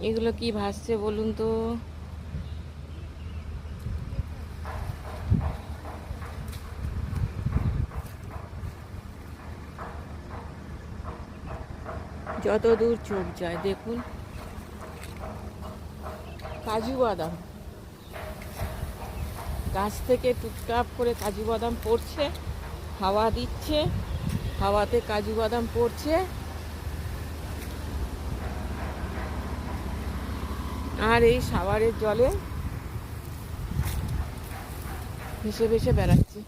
এগুলো কি ভাসছে বলুন তো? যত দূর চোখ যায় দেখুন, কাজু বাদাম গাছ থেকে টুকটাপ করে কাজু বাদাম পড়ছে, হাওয়া দিচ্ছে, হাওয়াতে কাজু বাদাম পড়ছে আর এই শাওয়ারের জলে ভেসে ভেসে বেড়াচ্ছে।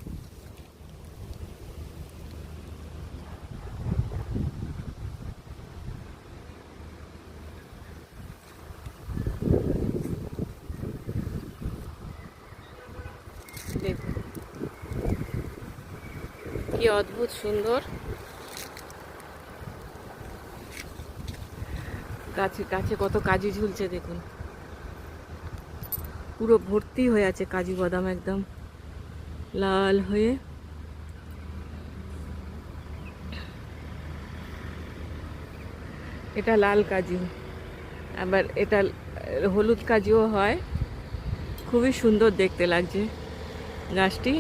দেখুন কি অদ্ভুত সুন্দর। গাছে গাছে কত কাজু ঝুলছে দেখুন, পুরো ভর্তি হয়ে আছে কাজু বাদাম, একদম লাল হয়ে। এটা লাল কাজু, আবার এটা হলুদ কাজুও হয়। খুবই সুন্দর দেখতে লাগছে গাছটি।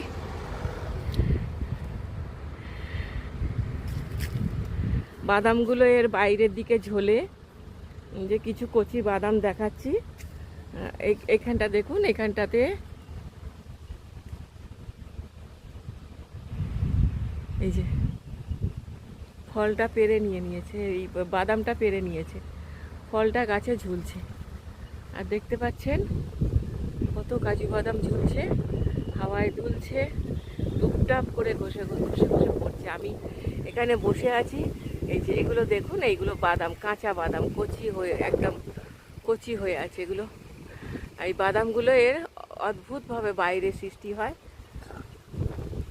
বাদামগুলো এর বাইরের দিকে ঝোলে, যে কিছু কচি বাদাম দেখাচ্ছি। এখানটা দেখুন, এখানটাতে এই যে ফলটা পেরে নিয়েছে, এই বাদামটা পেরে নিয়েছে, ফলটা গাছে ঝুলছে। আর দেখতে পাচ্ছেন কত কাজু বাদাম ঝুলছে, হাওয়ায় দুলছে, টুপটাপ করে ঘষে ঘষে ঘষে পড়ছে। আমি এখানে বসে আছি, এই যে এগুলো দেখুন, এইগুলো বাদাম, কাঁচা বাদাম, কচি হয়ে একদম কচি হয়ে আছে এগুলো। এই বাদামগুলো এর অদ্ভুতভাবে বাইরে সৃষ্টি হয়,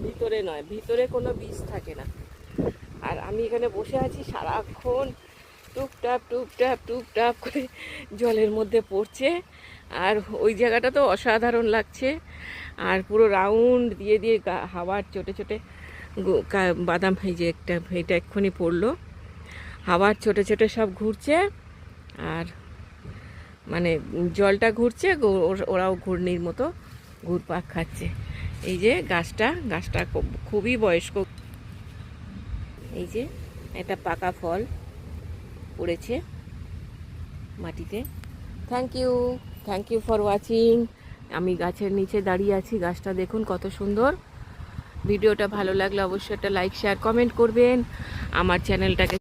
ভিতরে নয়, ভিতরে কোনো বীজ থাকে না। আর আমি এখানে বসে আছি, সারাক্ষণ টুপটাপ টুপটাপ টুপটাপ করে জলের মধ্যে পড়ছে। আর ওই জায়গাটা তো অসাধারণ লাগছে। আর পুরো রাউন্ড দিয়ে দিয়ে হাওয়ার চোটে চোটে বাদাম, এই যে একটা, এটা এক্ষুনি পড়লো, হাওয়ার ছোটে ছোটে সব ঘুরছে। আর মানে জলটা ঘুরছে, ওরাও ঘূর্ণির মতো ঘুরপাক খাচ্ছে। এই যে গাছটা খুবই বয়স্ক। এই যে একটা পাকা ফল পড়েছে মাটিতে। Thank you for watching. আমি গাছের নিচে দাঁড়িয়ে আছি, গাছটা দেখুন কত সুন্দর। ভিডিওটা ভালো লাগলে অবশ্যই একটা লাইক, শেয়ার, কমেন্ট করবেন। আমার চ্যানেলটাকে